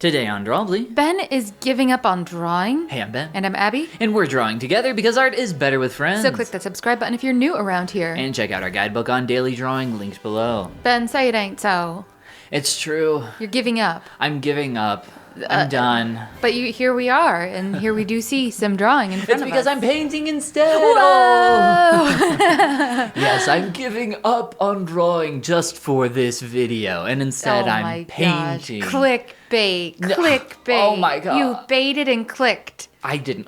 Today on Drawbli, Ben is giving up on drawing. hey, I'm Ben. And I'm Abby. And we're drawing together because art is better with friends. So click that subscribe button if you're new around here. And check out our guidebook on daily drawing, linked below. Ben, say it ain't so. It's true. You're giving up. I'm giving up. I'm done. But here we are, and here we do see some drawing in front of us. It's because I'm painting instead. Whoa! Oh. Yes, I'm giving up on drawing just for this video, and instead I'm painting. Gosh. Clickbait. No. Clickbait. Oh my god. You baited and clicked. I didn't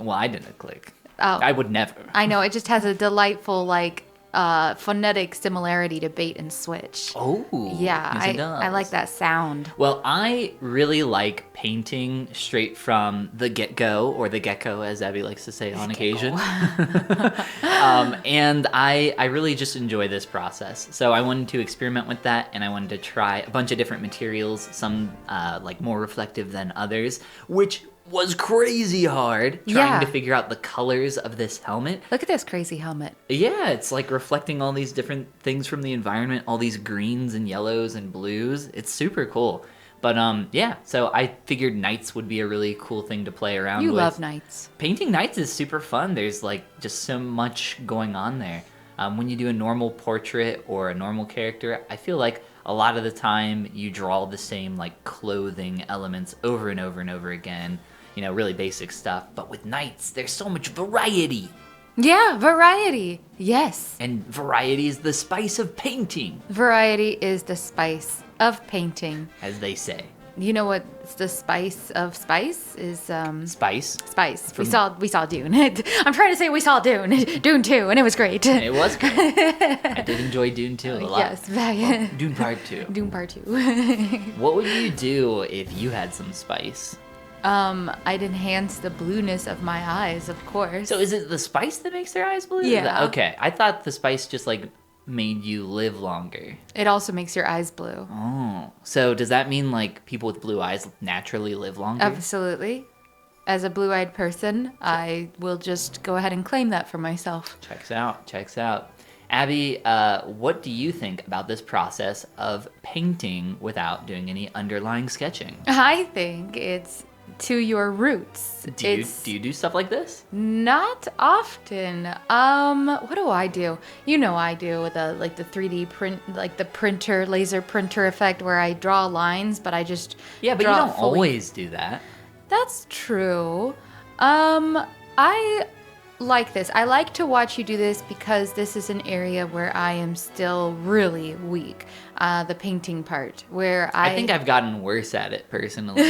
click. Oh. I would never. I know, it just has a delightful, phonetic similarity to bait and switch. Oh. Yeah, yes, it does. I like that sound. Well, I really like painting straight from the get-go, or the gecko, as Abby likes to say on occasion. And I really just enjoy this process. So I wanted to experiment with that, and I wanted to try a bunch of different materials, some more reflective than others, which was crazy hard trying to figure out the colors of this helmet. Look at this crazy helmet. Yeah, it's like reflecting all these different things from the environment, all these greens and yellows and blues. It's super cool. But yeah, so I figured nights would be a really cool thing to play around with. You love nights. Painting nights is super fun. There's just so much going on there. When you do a normal portrait or a normal character, I feel like a lot of the time you draw the same clothing elements over and over and over again. You know, really basic stuff. But with nights, there's so much variety. Yeah, variety. Yes. And variety is the spice of painting. Variety is the spice of painting. As they say. You know what's the spice of spice is? Spice. Spice. We saw Dune. I'm trying to say we saw Dune. Dune 2, and it was great. It was great. I did enjoy Dune 2 a lot. Yes. Well, Dune Part 2. Dune Part 2. What would you do if you had some spice? I'd enhance the blueness of my eyes, of course. So is it the spice that makes their eyes blue? Yeah. Okay. I thought the spice just made you live longer. It also makes your eyes blue. Oh. So does that mean people with blue eyes naturally live longer? Absolutely. As a blue-eyed person, I will just go ahead and claim that for myself. Checks out. Abby, what do you think about this process of painting without doing any underlying sketching? I think it's to your roots. Do you do stuff like this? Not often. What do I do? You know I do with the 3D print, the laser printer effect where I draw lines, but I just but you don't always do that. That's true. I like this. I like to watch you do this because this is an area where I am still really weak. The painting part, where I think I've gotten worse at it personally.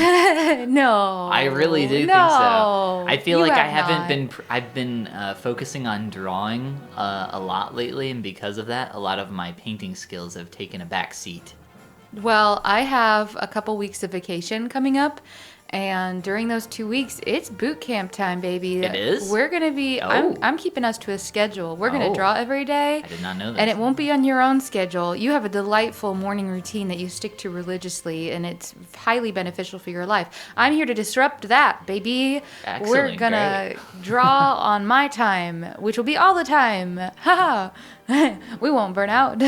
No. I really do think so. I feel like I've been focusing on drawing a lot lately, and because of that, a lot of my painting skills have taken a back seat. Well, I have a couple weeks of vacation coming up. And during those 2 weeks, it's boot camp time, baby. It is? We're going to be... Oh. I'm keeping us to a schedule. We're going to draw every day. I did not know that. And it won't be on your own schedule. You have a delightful morning routine that you stick to religiously, and it's highly beneficial for your life. I'm here to disrupt that, baby. Excellent, We're going to draw on my time, which will be all the time. Ha We won't burn out.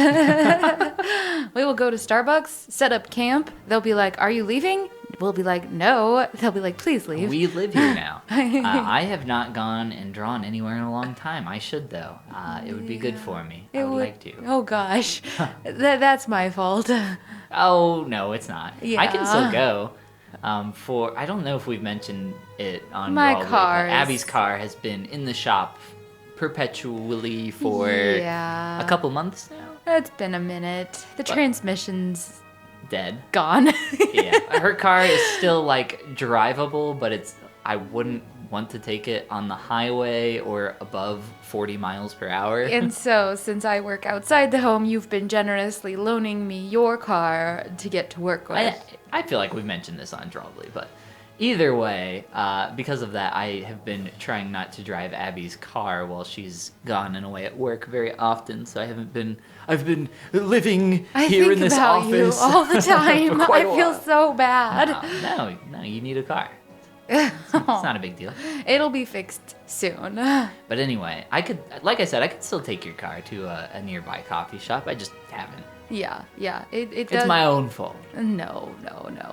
We will go to Starbucks, set up camp. They'll be like, "Are you leaving?" We'll be like, "No." They'll be like, "Please leave." We live here now. I have not gone and drawn anywhere in a long time. I should, though. It would be good for me. I would like to. Oh, gosh. That's my fault. Oh, no, it's not. Yeah. I can still go. I don't know if we've mentioned it on My Drawbli, car but Abby's car has been in the shop perpetually for a couple months now. It's been a minute. The transmission's dead. gone. Yeah, her car is still drivable, but I wouldn't want to take it on the highway or above 40 miles per hour. And so, since I work outside the home, you've been generously loaning me your car to get to work with. I feel like we've mentioned this on Drawbli, but either way, because of that, I have been trying not to drive Abby's car while she's gone and away at work very often. So I've been living here in this office. I think about you all the time. I feel so bad. No, you need a car. It's not a big deal. It'll be fixed soon. But anyway, I could still take your car to a nearby coffee shop. I just haven't. Yeah. It does. It's my own fault. No.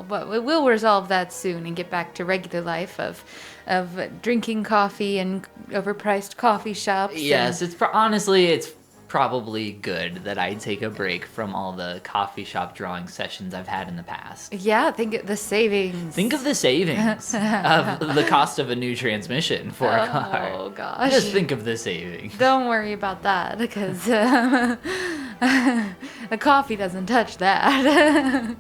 But we'll resolve that soon and get back to regular life of drinking coffee and overpriced coffee shops. Yes, honestly, it's probably good that I take a break from all the coffee shop drawing sessions I've had in the past. Yeah, think of the savings. Think of the savings of the cost of a new transmission for a car. Oh, gosh. Just think of the savings. Don't worry about that because the coffee doesn't touch that.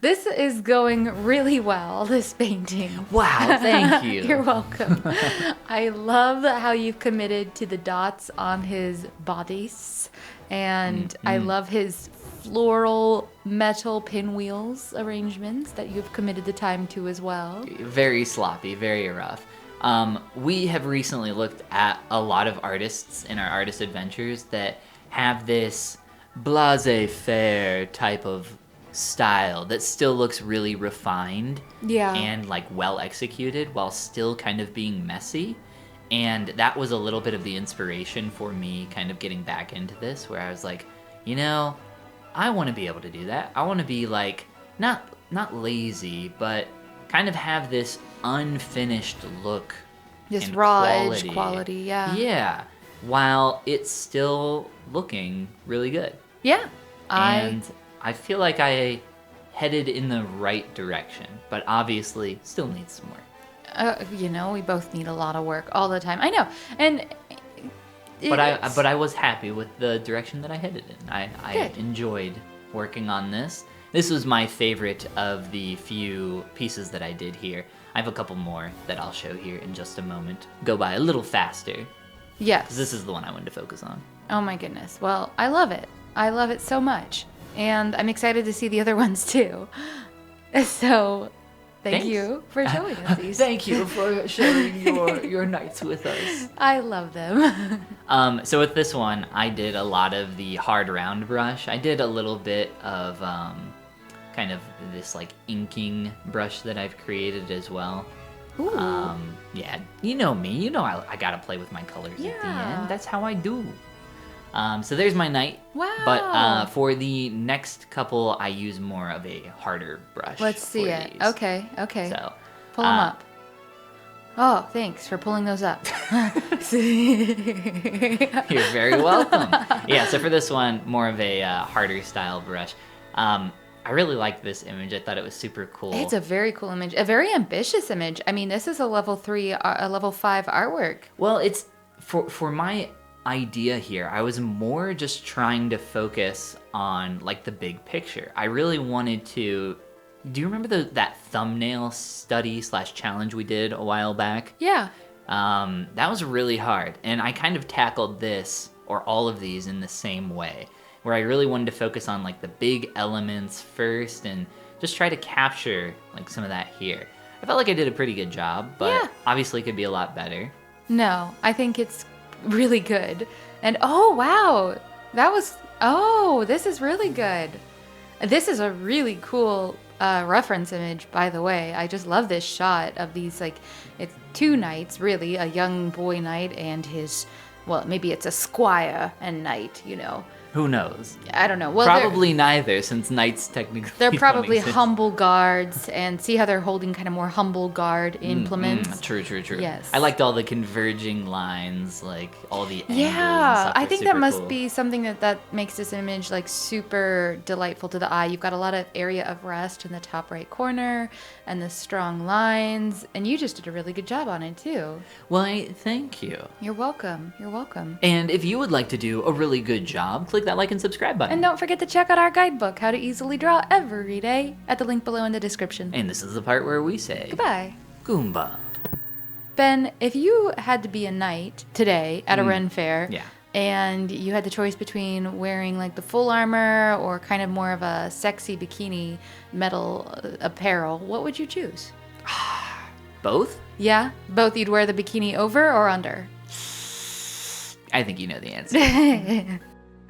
This is going really well, this painting. Wow, thank you. You're welcome. I love how you've committed to the dots on his bodice, and I love his floral metal pinwheels arrangements that you've committed the time to as well. Very sloppy, very rough. We have recently looked at a lot of artists in our artist adventures that have this blasé-faire type of style that still looks really refined and like well executed while still kind of being messy. And that was a little bit of the inspiration for me kind of getting back into this, where I was like, I want to be able to do that. I want to be like not lazy, but kind of have this unfinished look, this and raw edge quality. Yeah, while it's still looking really good. And I feel like I headed in the right direction, but obviously still needs some work. We both need a lot of work all the time. I know, and but I was happy with the direction that I headed in. I enjoyed working on this. This was my favorite of the few pieces that I did here. I have a couple more that I'll show here in just a moment. Go by a little faster. Yes. This is the one I wanted to focus on. Oh my goodness. Well, I love it. I love it so much. And I'm excited to see the other ones too. So, thank you for showing us these. Thank you for sharing your nights with us. I love them. So with this one, I did a lot of the hard round brush. I did a little bit of kind of this like inking brush that I've created as well. Ooh. Yeah, you know me. You know I gotta play with my colors at the end. That's how I do. So there's my night. Wow. But for the next couple, I use more of a harder brush. Let's see it. These. Okay. So Pull them up. Oh, thanks for pulling those up. You're very welcome. Yeah, so for this one, more of a harder style brush. I really liked this image. I thought it was super cool. It's a very cool image. A very ambitious image. I mean, this is a level 3, a level 5 artwork. Well, it's for my idea here, I was more just trying to focus on like the big picture. I really wanted to. Do you remember that thumbnail study / challenge we did a while back? Yeah. That was really hard, and I kind of tackled this or all of these in the same way, where I really wanted to focus on like the big elements first and just try to capture like some of that here. I felt like I did a pretty good job, but obviously could be a lot better. No, I think it's really good. And oh wow, this is really good. This is a really cool reference image, by the way. I just love this shot of these, like, it's 2 knights, really, a young boy knight and his, well, maybe it's a squire and knight, Who knows? I don't know. Well, probably neither, since knights technically they're probably exist. humble guards, and see how they're holding kind of more humble guard implements. True. Yes. I liked all the converging lines, like all the angles. Yeah, I think that super must cool. be something that makes this image like super delightful to the eye. You've got a lot of area of rest in the top right corner, and the strong lines, and you just did a really good job on it too. Well, thank you. You're welcome. You're welcome. And if you would like to do a really good job, click that like and subscribe button. And don't forget to check out our guidebook, How to Easily Draw Every Day, at the link below in the description. And this is the part where we say Goodbye. Goomba. Ben, if you had to be a knight today at a Ren fair, and you had the choice between wearing like the full armor or kind of more of a sexy bikini metal apparel, what would you choose? Both? Yeah? Both. You'd wear the bikini over or under? I think you know the answer.